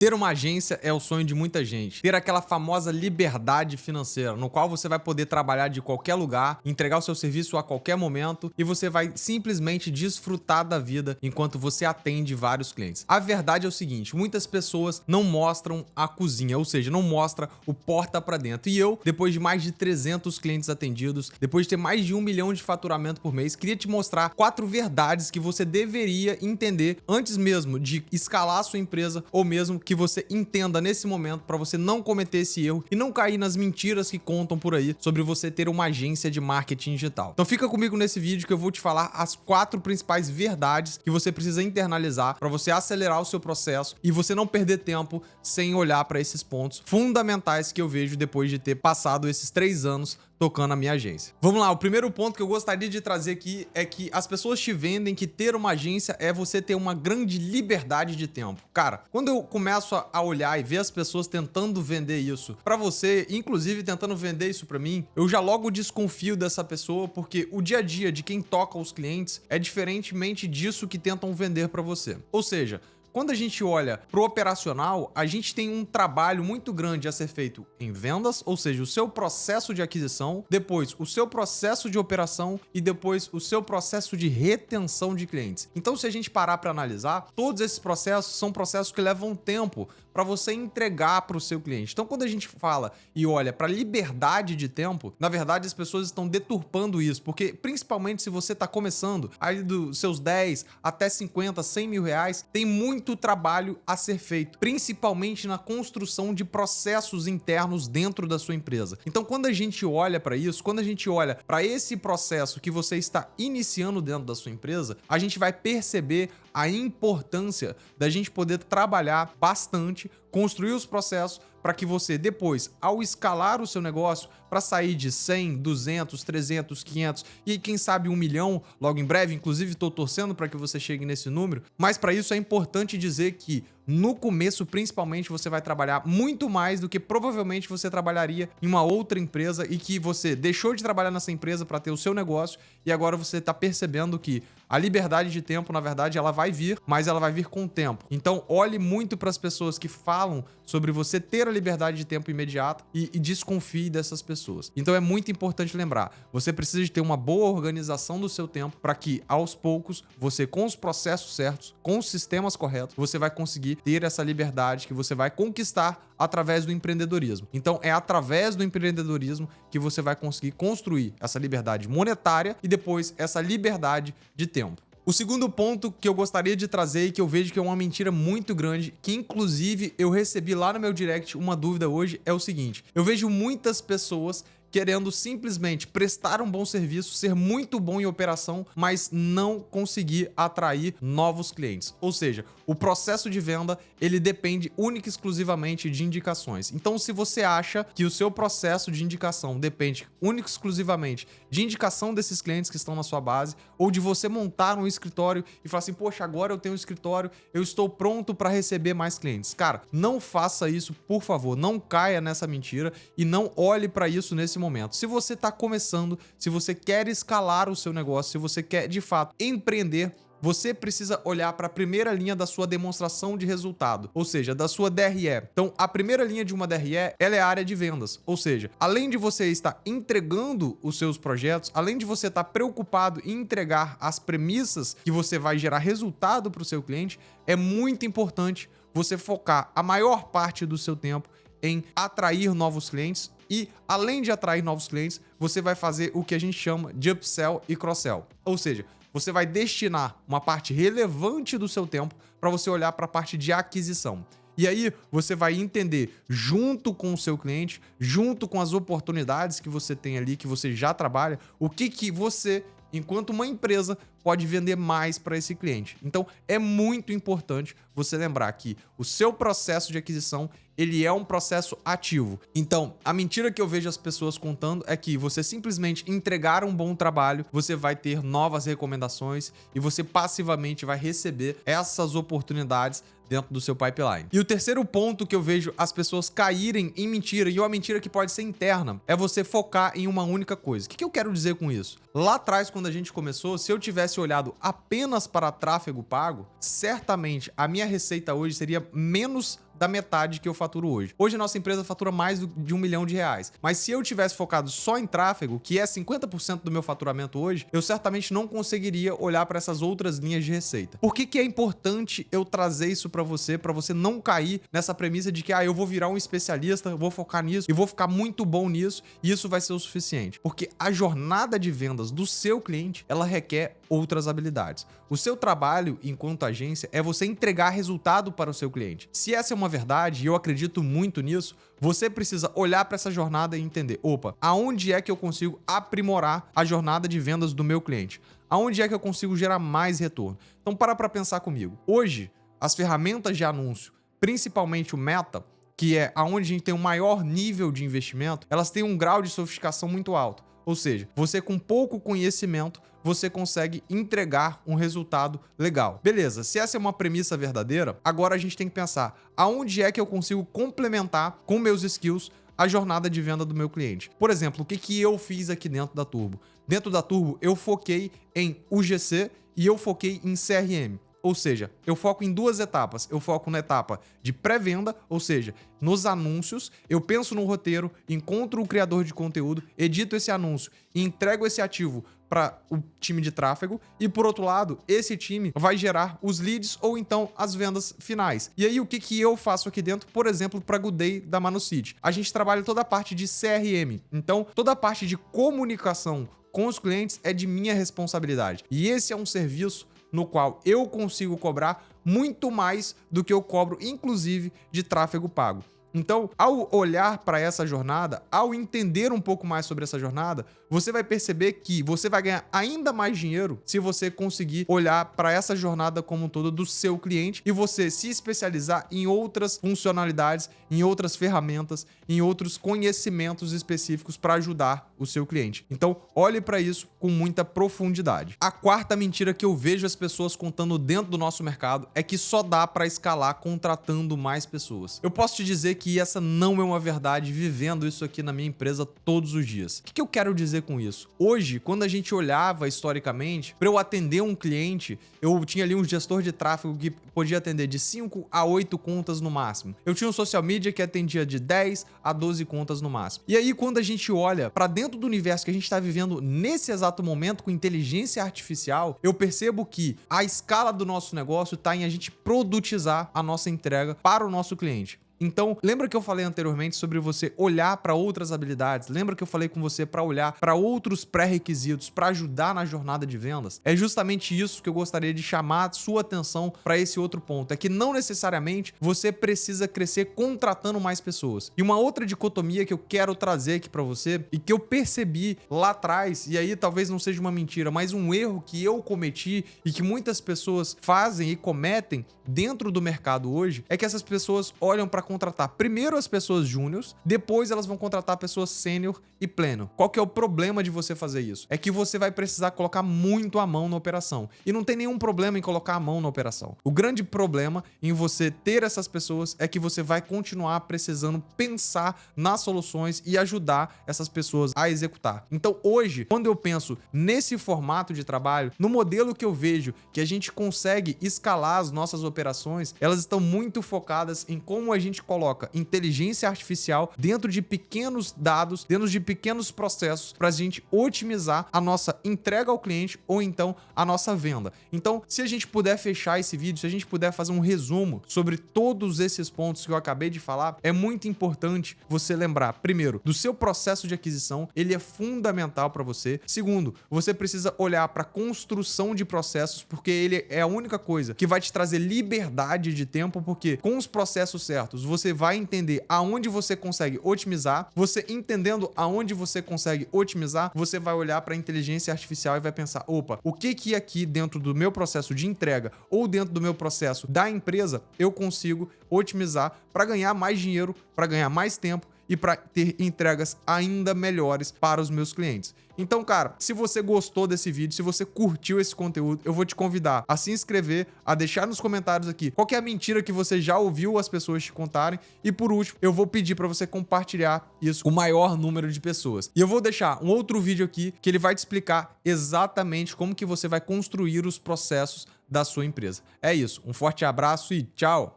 Ter uma agência é o sonho de muita gente. Ter aquela famosa liberdade financeira, no qual você vai poder trabalhar de qualquer lugar, entregar o seu serviço a qualquer momento e você vai simplesmente desfrutar da vida enquanto você atende vários clientes. A verdade é o seguinte, muitas pessoas não mostram a cozinha, ou seja, não mostra o porta pra dentro. E eu, depois de mais de 300 clientes atendidos, depois de ter mais de 1 milhão de faturamento por mês, queria te mostrar 4 verdades que você deveria entender antes mesmo de escalar a sua empresa ou mesmo que você entenda nesse momento para você não cometer esse erro e não cair nas mentiras que contam por aí sobre você ter uma agência de marketing digital. Então fica comigo nesse vídeo que eu vou te falar as 4 principais verdades que você precisa internalizar para você acelerar o seu processo e você não perder tempo sem olhar para esses pontos fundamentais que eu vejo depois de ter passado esses 3 anos tocando a minha agência. Vamos lá, o primeiro ponto que eu gostaria de trazer aqui é que as pessoas te vendem que ter uma agência é você ter uma grande liberdade de tempo. Cara, quando eu começo a olhar e ver as pessoas tentando vender isso pra você, inclusive tentando vender isso pra mim, eu já logo desconfio dessa pessoa, porque o dia a dia de quem toca os clientes é diferentemente disso que tentam vender pra você. Ou seja, quando a gente olha para o operacional, a gente tem um trabalho muito grande a ser feito em vendas, ou seja, o seu processo de aquisição, depois o seu processo de operação e depois o seu processo de retenção de clientes. Então, se a gente parar para analisar, todos esses processos são processos que levam tempo para você entregar para o seu cliente. Então, quando a gente fala e olha para liberdade de tempo, na verdade as pessoas estão deturpando isso, porque principalmente se você está começando, aí dos seus 10 até 50, 100 mil reais, tem muito trabalho a ser feito, principalmente na construção de processos internos dentro da sua empresa. Então, quando a gente olha para isso, quando a gente olha para esse processo que você está iniciando dentro da sua empresa, a gente vai perceber a importância da gente poder trabalhar bastante, construir os processos para que você depois, ao escalar o seu negócio, para sair de 100, 200, 300, 500 e quem sabe 1 milhão logo em breve, inclusive estou torcendo para que você chegue nesse número, mas para isso é importante dizer que no começo, principalmente, você vai trabalhar muito mais do que provavelmente você trabalharia em uma outra empresa e que você deixou de trabalhar nessa empresa para ter o seu negócio e agora você está percebendo que a liberdade de tempo, na verdade, ela vai vir, mas ela vai vir com o tempo. Então, olhe muito para as pessoas que falam sobre você ter a liberdade de tempo imediata e desconfie dessas pessoas. Então, é muito importante lembrar, você precisa de ter uma boa organização do seu tempo para que, aos poucos, você, com os processos certos, com os sistemas corretos, você vai conseguir ter essa liberdade que você vai conquistar através do empreendedorismo. Então, é através do empreendedorismo que você vai conseguir construir essa liberdade monetária e depois essa liberdade de tempo. O segundo ponto que eu gostaria de trazer e que eu vejo que é uma mentira muito grande, que inclusive eu recebi lá no meu direct uma dúvida hoje, é o seguinte: eu vejo muitas pessoas querendo simplesmente prestar um bom serviço, ser muito bom em operação, mas não conseguir atrair novos clientes. Ou seja, o processo de venda, ele depende única e exclusivamente de indicações. Então, se você acha que o seu processo de indicação depende única e exclusivamente de indicação desses clientes que estão na sua base, ou de você montar um escritório e falar assim, poxa, agora eu tenho um escritório, eu estou pronto para receber mais clientes. Cara, não faça isso, por favor, não caia nessa mentira e não olhe para isso nesse momento. Se você está começando, se você quer escalar o seu negócio, se você quer de fato empreender, você precisa olhar para a primeira linha da sua demonstração de resultado, ou seja, da sua DRE. Então, a primeira linha de uma DRE, ela é a área de vendas, ou seja, além de você estar entregando os seus projetos, além de você estar preocupado em entregar as premissas que você vai gerar resultado para o seu cliente, é muito importante você focar a maior parte do seu tempo em atrair novos clientes e, além de atrair novos clientes, você vai fazer o que a gente chama de upsell e cross-sell. Ou seja, você vai destinar uma parte relevante do seu tempo para você olhar para a parte de aquisição. E aí você vai entender, junto com o seu cliente, junto com as oportunidades que você tem ali, que você já trabalha, o que você, enquanto uma empresa, pode vender mais para esse cliente. Então, é muito importante você lembrar que o seu processo de aquisição, ele é um processo ativo. Então, a mentira que eu vejo as pessoas contando é que você simplesmente entregar um bom trabalho, você vai ter novas recomendações e você passivamente vai receber essas oportunidades dentro do seu pipeline. E o terceiro ponto que eu vejo as pessoas caírem em mentira, e uma mentira que pode ser interna, é você focar em uma única coisa. O que eu quero dizer com isso? Lá atrás, quando a gente começou, se eu tivesse olhado apenas para tráfego pago, certamente a minha receita hoje seria menos da metade que eu faturo hoje. Hoje a nossa empresa fatura mais de R$1 milhão, mas se eu tivesse focado só em tráfego, que é 50% do meu faturamento hoje, eu certamente não conseguiria olhar para essas outras linhas de receita. Por que é importante eu trazer isso para você não cair nessa premissa de que eu vou virar um especialista, vou focar nisso e vou ficar muito bom nisso e isso vai ser o suficiente? Porque a jornada de vendas do seu cliente, ela requer outras habilidades. O seu trabalho enquanto agência é você entregar resultado para o seu cliente. Se essa é uma verdade, e eu acredito muito nisso, você precisa olhar para essa jornada e entender, opa, aonde é que eu consigo aprimorar a jornada de vendas do meu cliente? Aonde é que eu consigo gerar mais retorno? Então para pensar comigo. Hoje, as ferramentas de anúncio, principalmente o Meta, que é aonde a gente tem um maior nível de investimento, elas têm um grau de sofisticação muito alto. Ou seja, você com pouco conhecimento, você consegue entregar um resultado legal. Beleza, se essa é uma premissa verdadeira, agora a gente tem que pensar aonde é que eu consigo complementar com meus skills a jornada de venda do meu cliente. Por exemplo, o que eu fiz aqui dentro da Turbo? Dentro da Turbo, eu foquei em UGC e eu foquei em CRM. Ou seja, eu foco em duas etapas. Eu foco na etapa de pré-venda, ou seja, nos anúncios, eu penso no roteiro, encontro o criador de conteúdo, edito esse anúncio e entrego esse ativo para o time de tráfego. E por outro lado, esse time vai gerar os leads ou então as vendas finais. E aí o que eu faço aqui dentro, por exemplo, para a Good Day da Manocity? A gente trabalha toda a parte de CRM. Então, toda a parte de comunicação com os clientes é de minha responsabilidade. E esse é um serviço no qual eu consigo cobrar muito mais do que eu cobro, inclusive, de tráfego pago. Então, ao olhar para essa jornada, ao entender um pouco mais sobre essa jornada, você vai perceber que você vai ganhar ainda mais dinheiro se você conseguir olhar para essa jornada como um todo do seu cliente e você se especializar em outras funcionalidades, em outras ferramentas, em outros conhecimentos específicos para ajudar o seu cliente. Então, olhe para isso com muita profundidade. A quarta mentira que eu vejo as pessoas contando dentro do nosso mercado é que só dá para escalar contratando mais pessoas. Eu posso te dizer que essa não é uma verdade vivendo isso aqui na minha empresa todos os dias. O que eu quero dizer com isso? Hoje, quando a gente olhava historicamente, para eu atender um cliente, eu tinha ali um gestor de tráfego que podia atender de 5 a 8 contas no máximo. Eu tinha um social media que atendia de 10 a 12 contas no máximo. E aí, quando a gente olha para dentro do universo que a gente está vivendo nesse exato momento com inteligência artificial, eu percebo que a escala do nosso negócio está em a gente produtizar a nossa entrega para o nosso cliente. Então, lembra que eu falei anteriormente sobre você olhar para outras habilidades? Lembra que eu falei com você para olhar para outros pré-requisitos para ajudar na jornada de vendas? É justamente isso que eu gostaria de chamar a sua atenção para esse outro ponto. É que não necessariamente você precisa crescer contratando mais pessoas. E uma outra dicotomia que eu quero trazer aqui para você e que eu percebi lá atrás, e aí talvez não seja uma mentira, mas um erro que eu cometi e que muitas pessoas fazem e cometem dentro do mercado hoje, é que essas pessoas olham para contratar primeiro as pessoas júniors, depois elas vão contratar pessoas sênior e pleno. Qual que é o problema de você fazer isso? É que você vai precisar colocar muito a mão na operação. E não tem nenhum problema em colocar a mão na operação. O grande problema em você ter essas pessoas é que você vai continuar precisando pensar nas soluções e ajudar essas pessoas a executar. Então hoje, quando eu penso nesse formato de trabalho, no modelo que eu vejo que a gente consegue escalar as nossas operações, elas estão muito focadas em como a gente coloca inteligência artificial dentro de pequenos dados, dentro de pequenos processos para a gente otimizar a nossa entrega ao cliente ou então a nossa venda. Então, se a gente puder fechar esse vídeo, se a gente puder fazer um resumo sobre todos esses pontos que eu acabei de falar, é muito importante você lembrar, primeiro, do seu processo de aquisição, ele é fundamental para você. Segundo, você precisa olhar para a construção de processos, porque ele é a única coisa que vai te trazer liberdade de tempo, porque com os processos certos, você vai entender aonde você consegue otimizar. Você entendendo aonde você consegue otimizar, você vai olhar para a inteligência artificial e vai pensar, opa, o que aqui dentro do meu processo de entrega ou dentro do meu processo da empresa eu consigo otimizar para ganhar mais dinheiro, para ganhar mais tempo e para ter entregas ainda melhores para os meus clientes. Então, cara, se você gostou desse vídeo, se você curtiu esse conteúdo, eu vou te convidar a se inscrever, a deixar nos comentários aqui qual que é a mentira que você já ouviu as pessoas te contarem e, por último, eu vou pedir para você compartilhar isso com o maior número de pessoas. E eu vou deixar um outro vídeo aqui que ele vai te explicar exatamente como que você vai construir os processos da sua empresa. É isso, um forte abraço e tchau!